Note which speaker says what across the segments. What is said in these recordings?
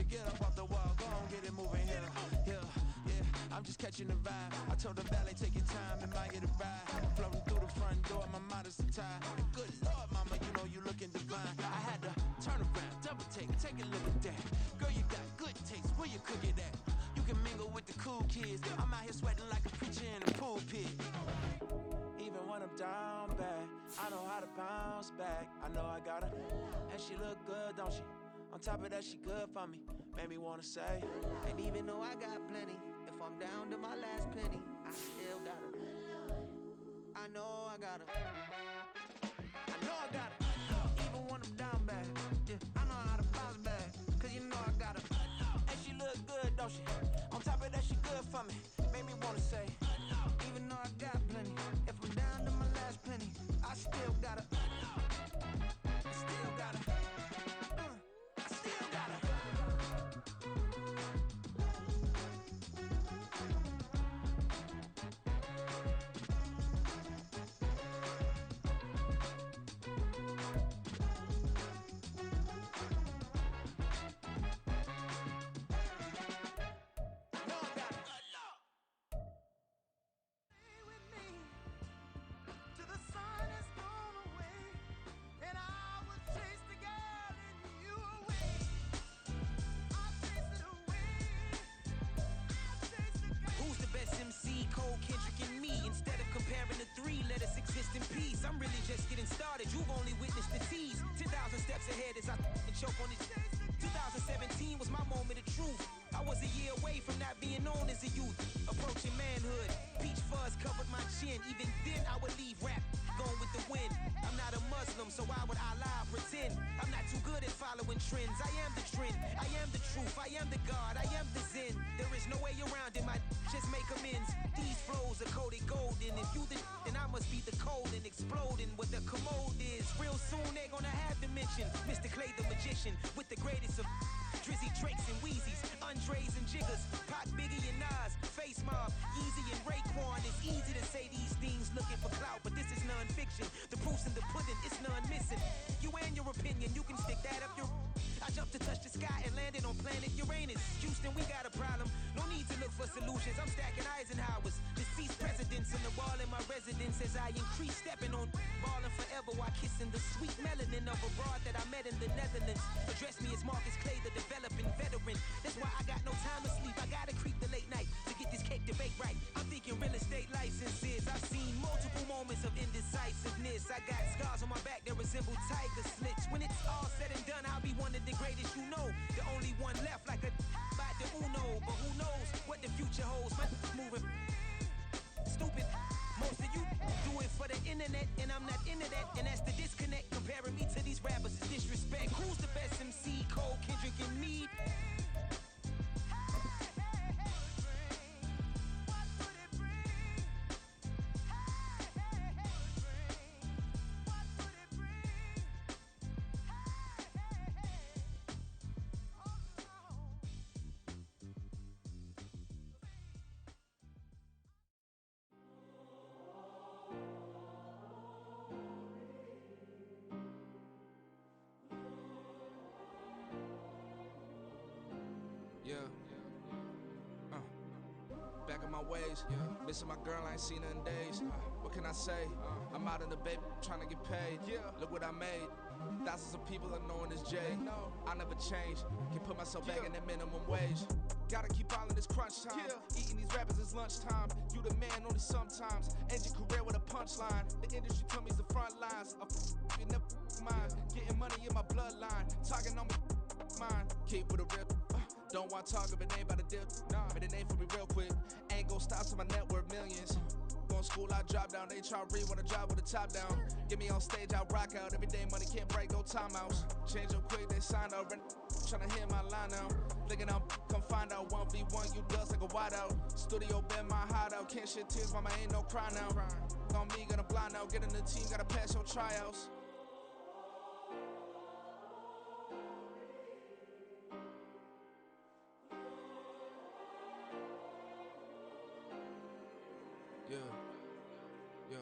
Speaker 1: get up off the wall, go on, get it moving here, here, yeah. I'm just catching the vibe. I told the valet, take your time, it might get a ride. Floating through the front door, my mind is tied. And good Lord, mama, you know you looking divine. I had to turn around, double take a look at that. Girl, you got good taste, where you cook it at? You can mingle with the cool kids. I'm out here sweating like a preacher in a pulpit. Even when I'm down bad, I know how to bounce back. I know I got her, and she look good, don't she? On top of that, she good for me. Made me wanna say, and even though I got plenty, if I'm down to my last penny, I still got her. I know I got her. I know I got her. Even when I'm down bad, yeah, I know how to bounce back. Cause you know I got her. And she look good, don't she? On top of that, she good for me. Made me wanna say, even though I got plenty, if I'm down to my last penny, I still got her. I still got her. I still got her. Comparing the three, let us exist in peace. I'm really just getting started, you've only witnessed the tease. 10,000 steps ahead as I choke on it. 2017 was my moment of truth. I was a year away from not being known as a youth. Approaching manhood, peach fuzz covered my chin. Even then I would leave rap going with the wind. I'm not a Muslim, so why would I lie or pretend? I'm not too good at following trends. I am the trend, I am the truth, I am the God, I am the Zen. There is no way around it, my just make amends. These flows are coated golden. If you then I must be the cold and exploding what the commode is. Real soon they gonna have to mention Mr. Clay the magician with the greatest of Drizzy, Drakes, and Wheezies, Andres and Jiggers, Pac, Biggie, and Nas, Face Mob, Yeezy, and Raekwon. It's easy to say these things looking for clout, but this is non-fiction. The proof's in the pudding, it's none missing. You and your opinion, you can stick that up your... I jumped to touch the sky and landed on planet Uranus. Houston, we got a problem. No need to look for solutions. I'm stacking Eisenhowers, deceased presidents in the wall in my residence as I increase stepping on ballin' forever while kissing the sweet melanin of a broad that I met in the Netherlands. Address me as Marcus Clay, the developing veteran. That's why I got no time to sleep. I gotta creep the late night to get this cake to bake right. I'm thinking real estate licenses. I've seen multiple moments of indecisiveness. I got scars on my back that resemble tiger slits. When it's all said and done, I'll be one of the greatest you know. The only one left like a by the Uno. But who knows what the future holds. My moving stupid. Most of you do it for the internet, and I'm not into that. And that's the disconnect. Comparing me to these rappers is disrespect. Who's the best MC? Cole, Kendrick, and me?
Speaker 2: Yeah. Back in my ways, missing my girl, I ain't seen her in days. What can I say? I'm out in the baby, trying to get paid. Look what I made. Thousands of people are knowing this Jay. I never change, can put myself back in that minimum wage. Gotta keep all in this crunch time. Eating these rappers is lunchtime. You the man only sometimes. End your career with a punchline. The industry told me it's the front lines. You never mine. Getting money in my bloodline. Talking on me, mine. Keep with a rip. Don't want talk if it ain't about a dip. But it ain't for me real quick. Ain't gon' stop till my net worth millions. Going school, I drop down. They try to read when I drop with the top down. Get me on stage, I rock out. Every day money can't break, go timeouts. Change up quick, they sign up. Tryna hear my line now. Thinking I'm come find out 1v1, you dust like a wideout. Studio been my hideout. Can't shed tears, mama ain't no cry now. On me, gonna blind out. Get in the team, gotta pass your tryouts. Yeah.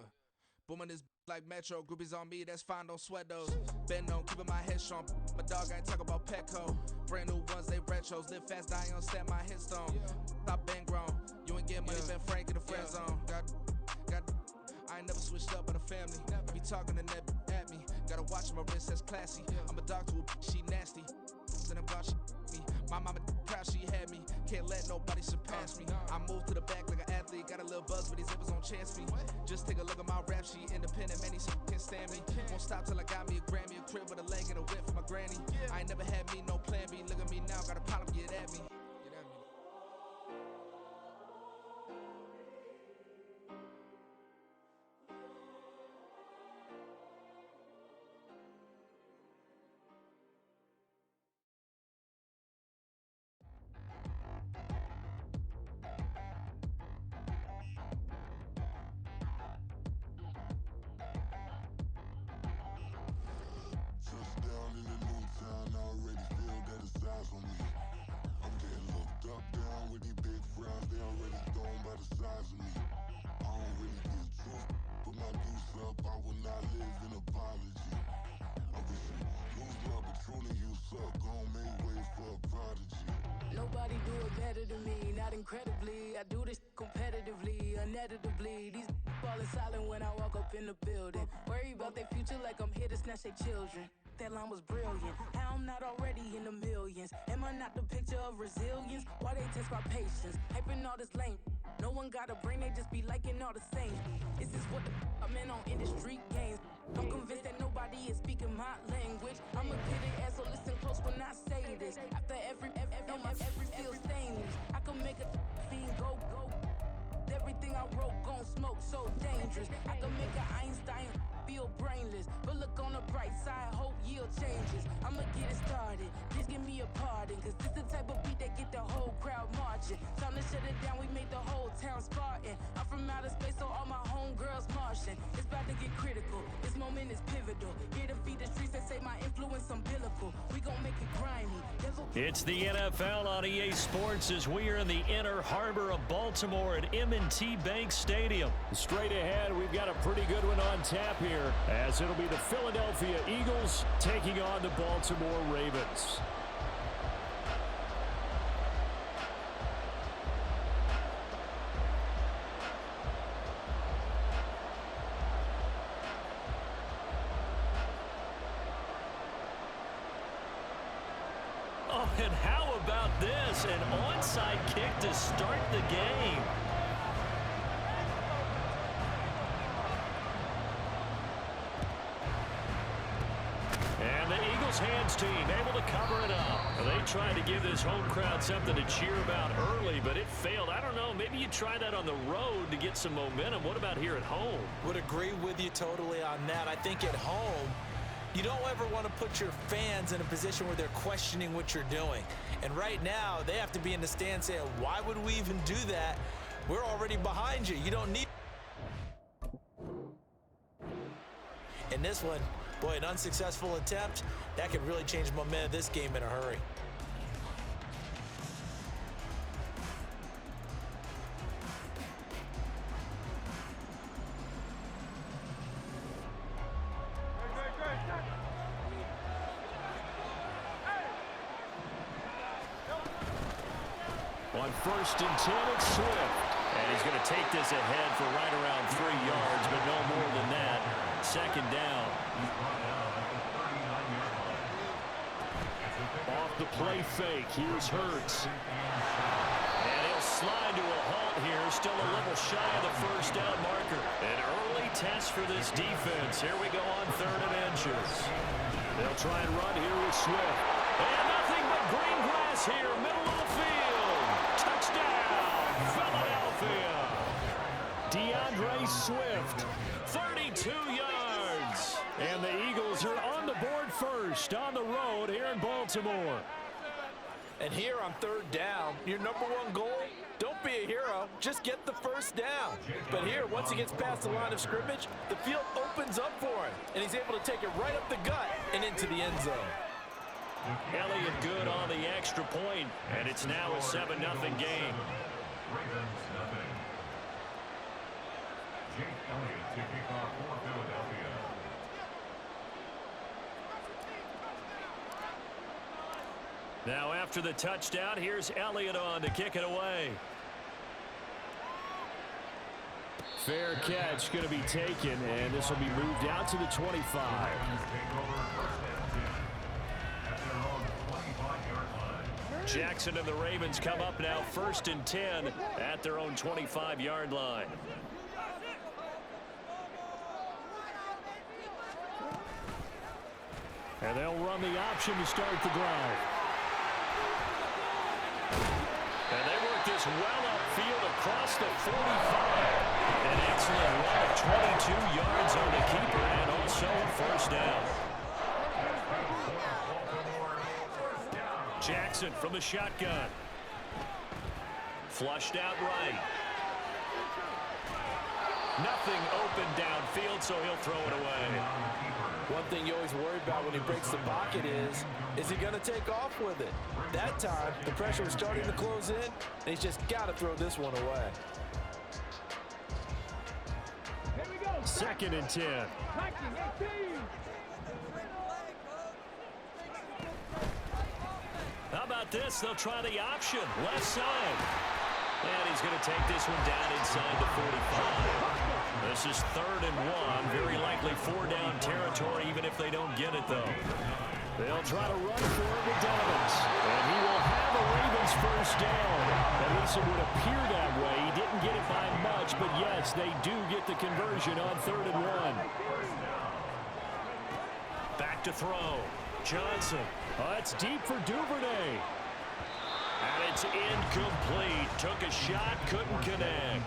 Speaker 2: Booming this Like Metro, groupies on me, that's fine, don't sweat those. Been on, keeping my head strong. My dog ain't talk about Petco. Brand new ones, they retros. Live fast, die on set, my headstone. Stop been grown. You ain't getting money, been Frank in the friend zone. I ain't never switched up on the family. I be talking to that at me. Gotta watch my wrist, that's classy. I'm a dog to a she nasty. And I'm gone, she me. My mama proud she had me. Can't let nobody surpass me. I move to the back like an athlete. Got a little buzz, but these zippers don't chance me. Just take a look at my rap sheet. Independent, man, these can't stand me. Won't stop till I got me a Grammy, a crib with a leg and a whip for my granny. I ain't never had me no plan B. Look at me now, got a problem, get at me.
Speaker 3: Touchdown in the new town, I already feel that it's eyes on me. I'm getting looked up, down with these big frowns, they already thrown by the size of me. I don't really get truth, put my deuce up, I will not live in apology. I wish you lose love, but truly you suck, gon' make way for a prodigy.
Speaker 4: Nobody do it better than me, not incredibly. I do this competitively, uneditably. These falling silent when I walk up in the building. Worry about their future like I'm here to snatch their children. That line was brilliant. How I'm not already in the millions? Am I not the picture of resilience? Why they test my patience? Hyping all this lame. No one got a brain, they just be liking all the same. This is what the I'm in on industry games. I'm convinced that nobody is speaking my language. I'm a good ass, so listen close when I say this. After every feel stainless. I can make a fiend go. Everything I wrote gon' smoke, so dangerous. I can make an Einstein feel brainless. But look on the bright side, hope yield changes. I'ma get it started, please give me a pardon. Cause this the type of beat that get the whole crowd marching. Time to shut it down, we made the whole town Spartan. I'm from outer space, so all my homegirls Martian. It's about to get critical, this moment is pivotal. Here to feed the streets that say my influence umbilical. We gon' make it grimy.
Speaker 5: It's the NFL on EA Sports as we are in the inner harbor of Baltimore at M&T Bank Stadium.
Speaker 6: Straight ahead, we've got a pretty good one on tap here, as it'll be the Philadelphia Eagles taking on the Baltimore Ravens.
Speaker 5: Oh, and how about this? An onside kick to start the game. And the Eagles hands team able to cover it up. They tried to give this home crowd something to cheer about early, but it failed. I don't know, maybe you try that on the road to get some momentum. What about here at home?
Speaker 7: Would agree with you totally on that. I think at home, you don't ever want to put your fans in a position where they're questioning what you're doing. And right now, they have to be in the stand saying, why would we even do that? We're already behind you. You don't need... In this one, boy, an unsuccessful attempt, that could really change the momentum of this game in a hurry.
Speaker 5: On 1st and 10, it's Swift. And he's going to take this ahead for right around 3 yards, but no more than that. 2nd down. Off the play fake, here's Hurts. And he'll slide to a halt here, still a little shy of the 1st down marker. An early test for this defense. Here we go on 3rd and inches. They'll try and run here with Swift. And nothing but green grass here, middle of the field. Touchdown, Philadelphia. DeAndre Swift, 32 yards. And the Eagles are on the board first on the road here in Baltimore.
Speaker 7: And here on 3rd down, your #1 goal, don't be a hero, just get the 1st down. But here, once he gets past the line of scrimmage, the field opens up for him, and he's able to take it right up the gut and into the end zone.
Speaker 5: Elliott good on the extra point, and it's now a 7-0 game. Now after the touchdown, here's Elliott on to kick it away.
Speaker 6: Fair catch going to be taken, and this will be moved out to the 25.
Speaker 5: Jackson and the Ravens come up now 1st and 10 at their own 25-yard line.
Speaker 6: And they'll run the option to start the drive.
Speaker 5: And they work this well upfield across the 45. An excellent run of 22 yards on the keeper and also a first down. Jackson from the shotgun. Flushed out right. Nothing open downfield, so he'll throw it away.
Speaker 7: One thing you always worry about when he breaks the pocket is he going to take off with it? That time, the pressure was starting to close in, and he's just got to throw this one away.
Speaker 6: 2nd and 10.
Speaker 5: How about this? They'll try the option. Left side. And he's going to take this one down inside the 45. This is 3rd and 1. Very likely 4-down territory, even if they don't get it, though.
Speaker 6: They'll try to run for it with Dobbins. And he will have a Ravens first down. At least it would appear that way. He didn't get it by much, but yes, they do get the conversion on 3rd and 1.
Speaker 5: Back to throw. Johnson.
Speaker 6: Oh, it's deep for Duvernay.
Speaker 5: And it's incomplete. Took a shot, couldn't connect.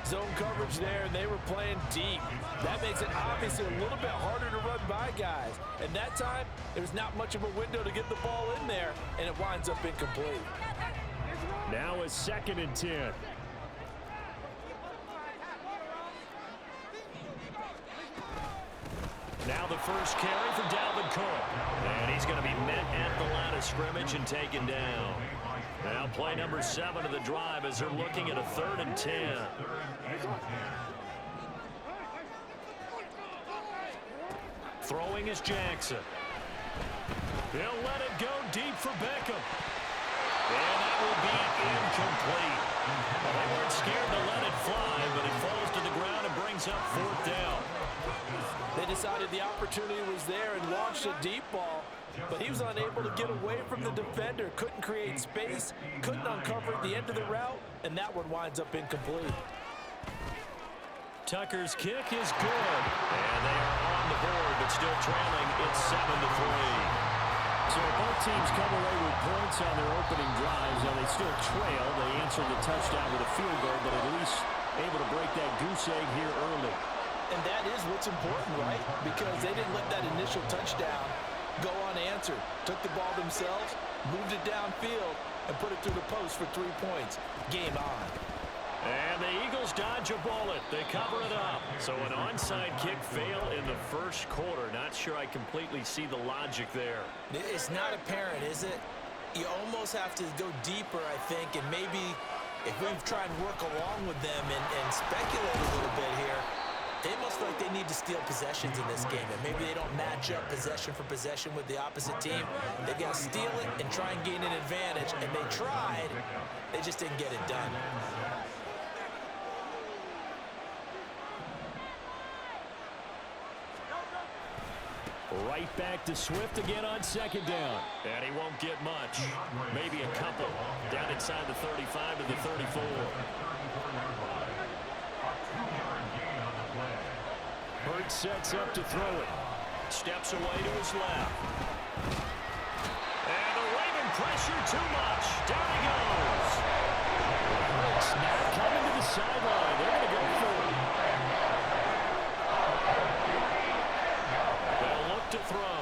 Speaker 7: Zone coverage there, and they were playing deep. That makes it obviously a little bit harder to run by guys. And that time, there was not much of a window to get the ball in there, and it winds up incomplete.
Speaker 6: Now it's 2nd and 10.
Speaker 5: Now the first carry for Dalvin Cook. And he's going to be met at the line of scrimmage and taken down. Now play number 7 of the drive as they're looking at a 3rd and 10. Throwing is Jackson. He'll let it go deep for Beckham. And that will be incomplete. They weren't scared to let it fly, but it falls to the ground and brings up 4th down.
Speaker 7: They decided the opportunity was there and launched a deep ball, but he was unable to get away from the defender, couldn't create space, couldn't uncover the end of the route, and that one winds up incomplete.
Speaker 5: Tucker's kick is good, and they are on the board, but still trailing. It's 7-3.
Speaker 6: So both teams come away with points on their opening drives, and they still trail. They answered the touchdown with a field goal, but at least able to break that goose egg here early.
Speaker 7: And that is what's important, right? Because they didn't let that initial touchdown go unanswered. Took the ball themselves, moved it downfield, and put it through the post for 3 points. Game on.
Speaker 5: And the Eagles dodge a bullet. They cover it up. So an onside kick fail in the first quarter. Not sure I completely see the logic there.
Speaker 7: It's not apparent, is it? You almost have to go deeper, I think, and maybe if we try and work along with them and speculate a little bit here, they must feel like they need to steal possessions in this game, and maybe they don't match up possession for possession with the opposite team. They've got to steal it and try and gain an advantage, and they tried. They just didn't get it done.
Speaker 6: Right back to Swift again on 2nd down.
Speaker 5: And he won't get much. Maybe a couple. Down inside the 35 to the 34.
Speaker 6: Hurts sets up to throw it.
Speaker 5: Steps away to his left. And the Raven pressure too much. Down he goes.
Speaker 6: Hurts now coming to the sideline. They're going to go for it.
Speaker 5: They'll look to throw.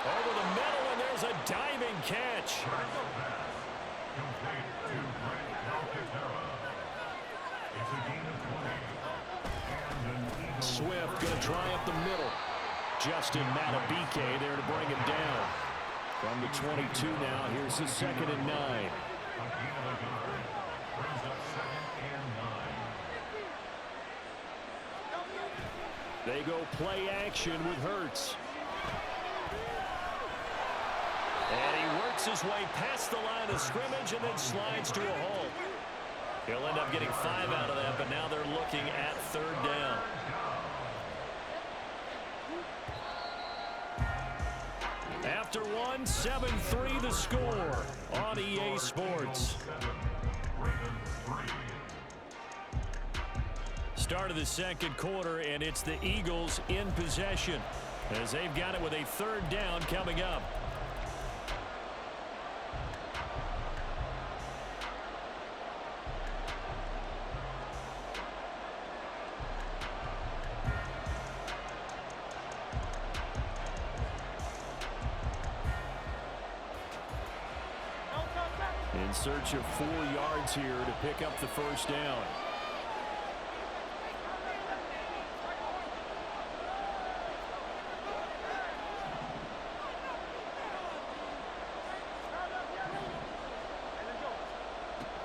Speaker 5: Over the middle, and there's a diving catch.
Speaker 6: Swift going to try up the middle. Justin Matabike there to bring him down. From the 22 now, here's the 2nd and 9. They go play action with Hurts. And he works his way past the line of scrimmage and then slides to a halt. He'll end up getting 5 out of that, but now they're looking at 3rd down. After one, 7-3 the score on EA Sports. Start of the second quarter, and it's the Eagles in possession as they've got it with a 3rd down coming up. In search of 4 yards here to pick up the 1st down.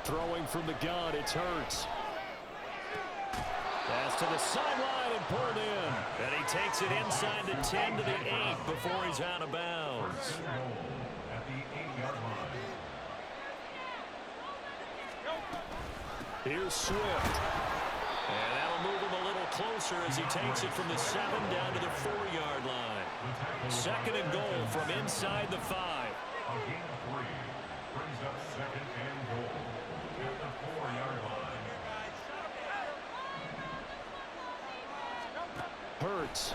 Speaker 6: Throwing from the gun, it's Hurts. Pass to the sideline and pulled in. And he takes it inside the 10 to the 8 before he's out of bounds. Here's Swift. And that'll move him a little closer as he takes it from the 7 down to the 4-yard line. 2nd and goal from inside the 5.
Speaker 8: A gain of 3 brings up 2nd and goal at the 4-yard line.
Speaker 6: Hurts.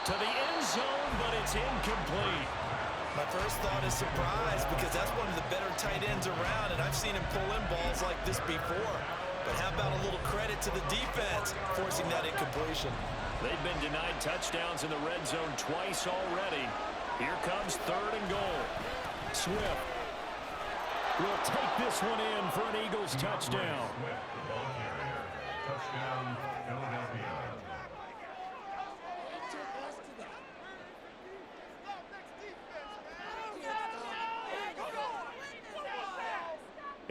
Speaker 6: To the end zone, but it's incomplete.
Speaker 7: My first thought is surprise because that's one of the better tight ends around, and I've seen him pull in balls like this before. But how about a little credit to the defense forcing that incompletion?
Speaker 6: They've been denied touchdowns in the red zone twice already. Here comes 3rd and goal. Swift will take this one in for an Eagles touchdown.
Speaker 8: Swift, the ball carrier. Touchdown, Philadelphia.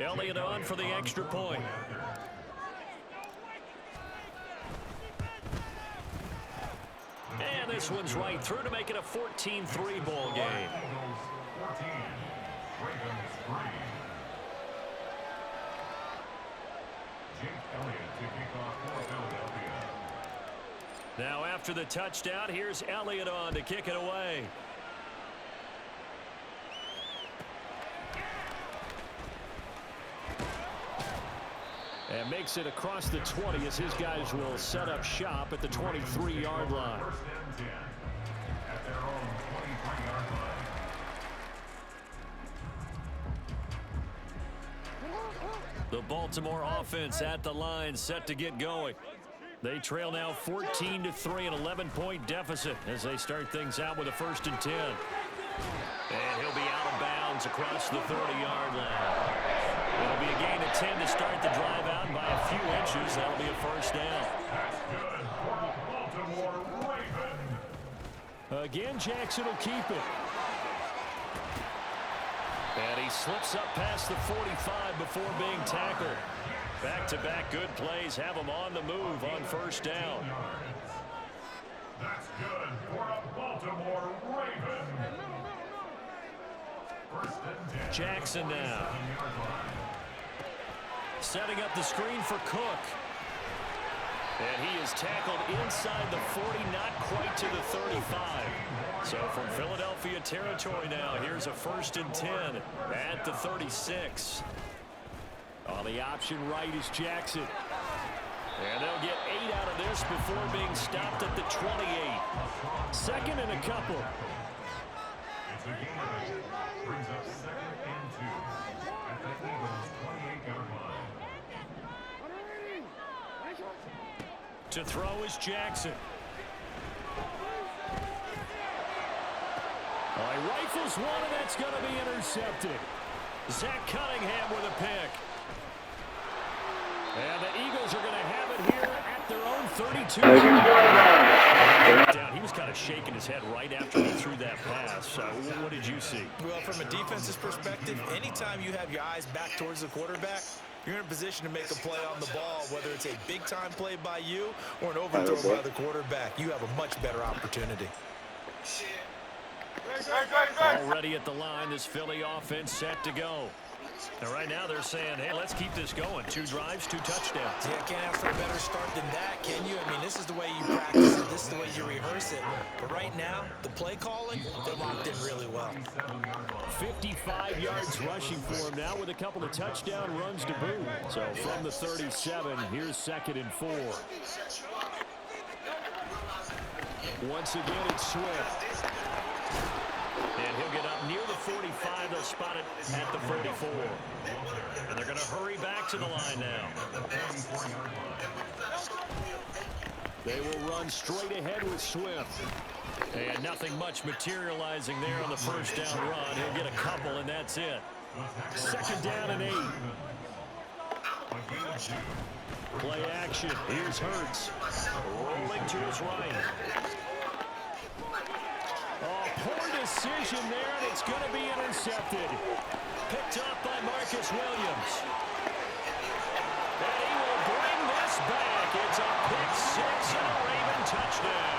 Speaker 6: Elliott on for the extra point. And this one's right through to make it a 14-3 ball game.
Speaker 8: Eagles 14, Ravens 3. Jake Elliott to kick off for Philadelphia.
Speaker 6: Now after the touchdown, here's Elliott on to kick it away. And makes it across the 20 as his guys will set up shop at the 23-yard line.
Speaker 8: 1st and 10 at their own 23-yard line.
Speaker 6: The Baltimore offense at the line, set to get going. They trail now 14-3, an 11-point deficit as they start things out with a 1st and 10. And he'll be out of bounds across the 30-yard line. It'll be a gain of 10 to start the drive out, and by a few inches, that'll be a 1st down.
Speaker 8: That's good for the Baltimore Ravens.
Speaker 6: Again, Jackson will keep it. And he slips up past the 45 before being tackled. Back-to-back good plays have him on the move on 1st down.
Speaker 8: That's good for a Baltimore Raven. 1st and 10.
Speaker 6: Jackson now. Setting up the screen for Cook. And he is tackled inside the 40, not quite to the 35. So from Philadelphia territory now, here's a 1st and 10 at the 36. On the option right is Jackson. And they'll get 8 out of this before being stopped at the 28. 2nd and a couple.
Speaker 8: It's a gain of 8. Brings up 2nd and 2 at the Eagles' 28-yard line.
Speaker 6: To throw is Jackson. He rifles one, and that's going to be intercepted. Zach Cunningham with a pick. And the Eagles are going to have it here at their own 32. He was kind of shaking his head right after he threw that pass. What did you see?
Speaker 7: Well, from a defense's perspective, anytime you have your eyes back towards the quarterback, you're in a position to make a play on the ball, whether it's a big-time play by you or an overthrow by the quarterback. You have a much better opportunity.
Speaker 5: Already at the line, this Philly offense set to go. And right now they're saying, hey, let's keep this going. 2 drives, 2 touchdowns.
Speaker 7: Yeah, can't ask for a better start than that, can you? I mean, this is the way you practice it. This is the way you rehearse it. But right now, the play calling, they're locked in really well.
Speaker 6: 55 yards rushing for him now with a couple of touchdown runs to boot. So from the 37, here's 2nd and 4. Once again, it's Swift.
Speaker 5: And he'll get up near the 45. They'll spot it at the 44. And they're going to hurry back to the line now.
Speaker 6: They will run straight ahead with Swift.
Speaker 5: And nothing much materializing there on the first down run. He'll get a couple, and that's it.
Speaker 6: 2nd down and 8. Play action. Here's Hurts.
Speaker 5: Rolling to his right.
Speaker 6: Oh, poor decision there, and it's going to be intercepted.
Speaker 5: Picked up by Marcus Williams. And he will bring this back. It's a pick 6 and a Raven touchdown.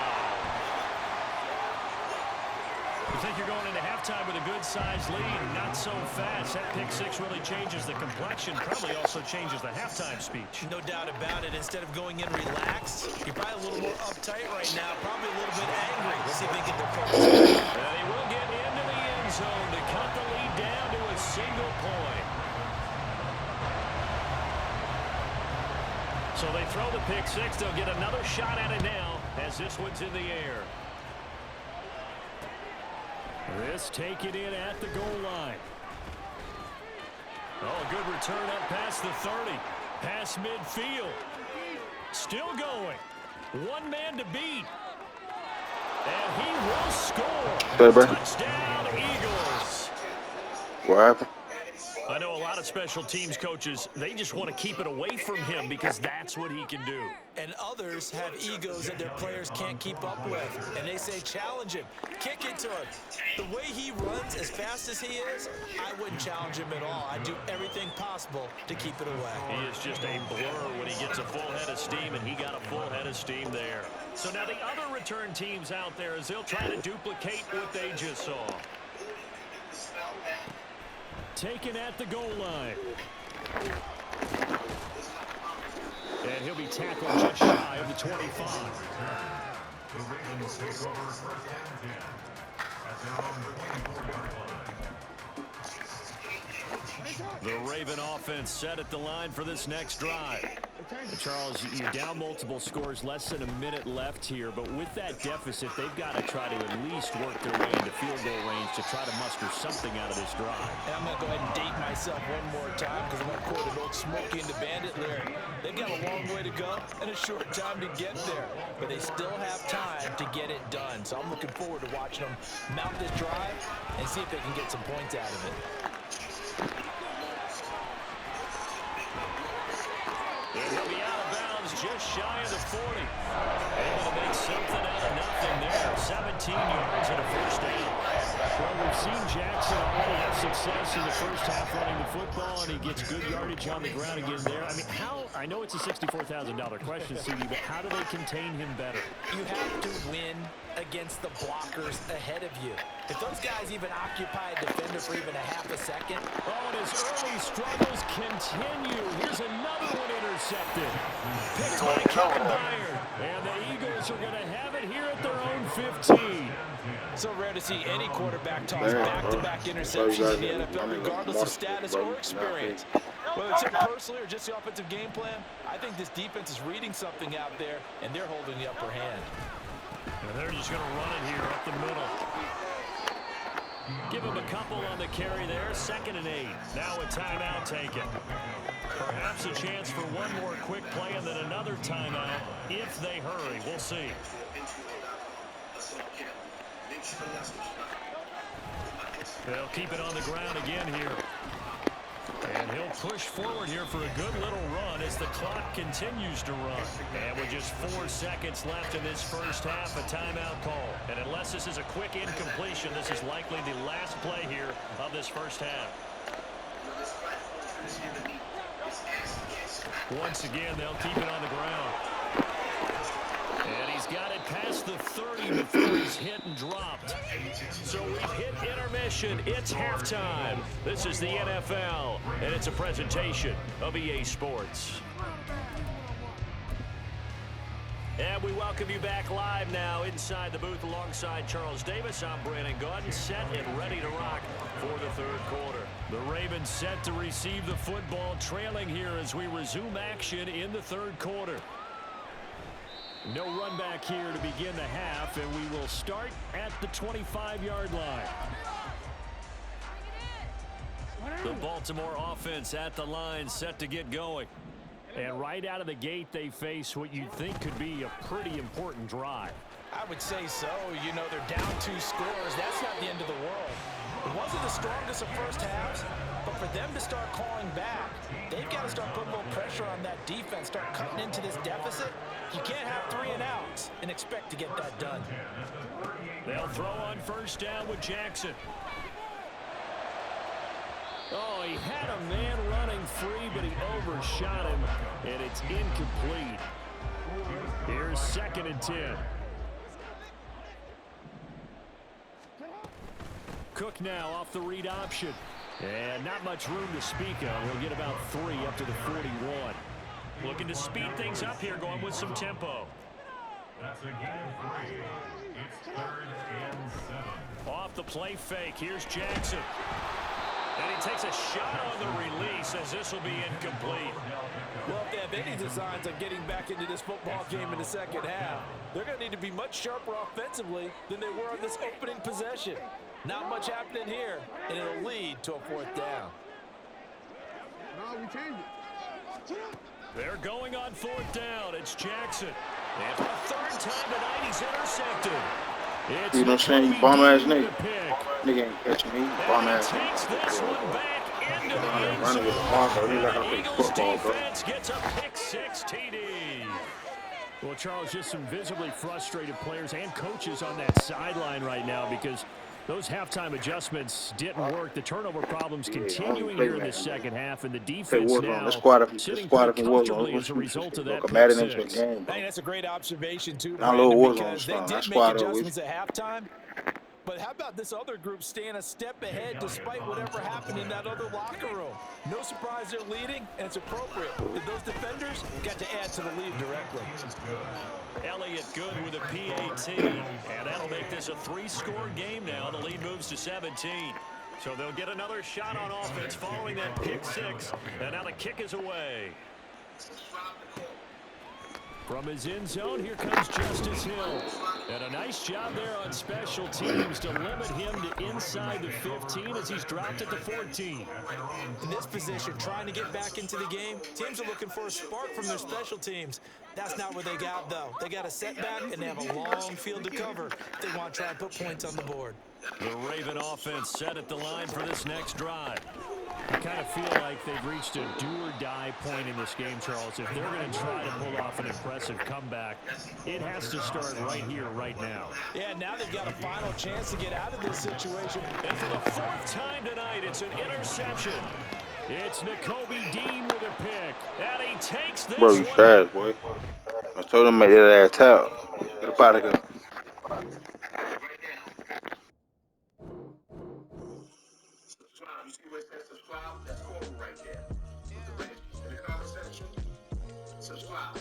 Speaker 5: You think you're going into halftime with a good-sized lead? Not so fast. That pick 6 really changes the complexion. Probably also changes the halftime speech.
Speaker 7: No doubt about it. Instead of going in relaxed, you're probably a little more uptight right now. Probably a little bit angry. We'll see if they get their focus.
Speaker 5: And he will get into the end zone to cut the lead down to a single point. So they throw the pick 6. They'll get another shot at it now as this one's in the air.
Speaker 6: This taken in at the goal line.
Speaker 5: Oh, a good return up past the 30. Past midfield. Still going. One man to beat. And he will score. Touchdown, Eagles.
Speaker 9: What happened?
Speaker 5: I know a lot of special teams coaches, they just want to keep it away from him because that's what he can do.
Speaker 7: And others have egos that their players can't keep up with. And they say, challenge him. Kick it to him. The way he runs as fast as he is, I wouldn't challenge him at all. I'd do everything possible to keep it away.
Speaker 5: He is just a blur when he gets a full head of steam, and he got a full head of steam there. So now the other return teams out there, as they'll try to duplicate what they just saw.
Speaker 6: Taken at the goal line. And he'll be tackled just shy of the 25.
Speaker 8: The Ravens take over 1st and 10 at their own 24-yard line.
Speaker 5: The Raven offense set at the line for this next drive.
Speaker 6: Charles, you're down multiple scores, less than a minute left here, but with that deficit, they've got to try to at least work their way into field goal range to try to muster something out of this drive.
Speaker 7: And I'm going to go ahead and date myself one more time because I'm going to quote an old Smokey and the Bandit lyric. They've got a long way to go and a short time to get there, but they still have time to get it done. So I'm looking forward to watching them mount this drive and see if they can get some points out of it.
Speaker 5: And he'll be out of bounds just shy of the 40. Able to make something out of nothing there. 17 yards and a first down.
Speaker 6: Well, we've seen Jackson already have success in the first half running the football, and he gets good yardage on the ground again there. I mean, I know it's a $64,000 question, CD, but how do they contain him better?
Speaker 7: You have to win against the blockers ahead of you. If those guys even occupy a defender for even a half a second.
Speaker 6: Oh, and his early struggles continue. Here's another one intercepted. Picked by Kevin Byard. And the Eagles are going to have it here at their own 15.
Speaker 7: So rare to see any quarterback toss back-to-back interceptions in the NFL, regardless of status or experience. Whether it's him personally or just the offensive game plan, I think this defense is reading something out there, and they're holding the upper hand.
Speaker 5: And they're just going to run it here up the middle. Give him a couple on the carry there. 2nd and 8. Now a timeout taken. Perhaps a chance for one more quick play and then another timeout if they hurry. We'll see. They'll keep it on the ground again here. And he'll push forward here for a good little run as the clock continues to run. And with just 4 seconds left in this first half, a timeout call. And unless this is a quick incompletion, this is likely the last play here of this first half. Once again, they'll keep it on the ground. And he's got it past the 30 before he's hit and dropped. So we've hit intermission. It's halftime. This is the NFL, and it's a presentation of EA Sports. And we welcome you back live now inside the booth alongside Charles Davis. I'm Brandon Gaudin, set and ready to rock for the third quarter. The Ravens set to receive the football, trailing here as we resume action in the third quarter. No run back here to begin the half, and we will start at the 25-yard line. The Baltimore offense at the line, set to get going. And right out of the gate, they face what you'd think could be a pretty important drive.
Speaker 7: I would say so. You know, they're down 2 scores. That's not the end of the world. It wasn't the strongest of first halves, but for them to start calling back, they've got to start putting a little pressure on that defense, start cutting into this deficit. You can't have 3 and outs and expect to get that done.
Speaker 5: They'll throw on first down with Jackson. Oh, he had a man running free, but he overshot him, and it's incomplete. Here's 2nd and 10. Cook now off the read option. And not much room to speak of. He'll get about 3 up to the 41. Looking to speed things up here, going with some tempo.
Speaker 8: That's a gain of 3. It's 3rd and 7.
Speaker 5: Off the play fake, here's Jackson. And he takes a shot on the release as this will be incomplete.
Speaker 7: Well, if they have any designs on getting back into this football game in the second half, they're going to need to be much sharper offensively than they were on this opening possession. Not much happening here, and it'll lead to a 4th down.
Speaker 9: No, we changed it.
Speaker 5: They're going on 4th down. It's Jackson. And for the 3rd time tonight, he's intercepted. It's
Speaker 9: you know what I'm saying? You bum-ass nigga. Nigga ain't catching me. Bum-ass nigga.
Speaker 5: Takes this one back into the end
Speaker 9: running with the marker. He like a
Speaker 5: Eagles
Speaker 9: football, bro.
Speaker 5: defense gets a pick 6 TD. Well, Charles, just some visibly frustrated players and coaches on that sideline right now because those halftime adjustments didn't work. The turnover problems continuing here in the second half, and the defense now sitting pretty comfortably as a result of that pick 6.
Speaker 7: I think that's a great observation, too,
Speaker 9: Brandon,
Speaker 7: because they did make adjustments at halftime. But how about this other group staying a step ahead despite whatever happened in that other locker room? No surprise they're leading, and it's appropriate. Those defenders got to add to the lead directly.
Speaker 5: Elliott good with a PAT, and that'll make this a 3-score game now. The lead moves to 17. So they'll get another shot on offense following that pick 6, and now the kick is away. From his end zone, here comes Justice Hill. And a nice job there on special teams to limit him to inside the 15 as he's dropped at the 14.
Speaker 7: In this position, trying to get back into the game, teams are looking for a spark from their special teams. That's not what they got, though. They got a setback, and they have a long field to cover if they want to try and put points on the board.
Speaker 5: The Raven offense set at the line for this next drive. I kind of feel like they've reached a do-or-die point in this game, Charles. If they're going to try to pull off an impressive comeback, it has to start right here, right now.
Speaker 7: Yeah, now they've got a final chance to get out of this situation.
Speaker 5: And for the 4th time tonight, it's an interception. It's Nakobe Dean with a pick. And he takes this
Speaker 9: Bro, you fast, boy. I told him to make that ass towel. Get up out of here.
Speaker 3: You see where it says subscribe? That's Corey right there. In the comment section, subscribe.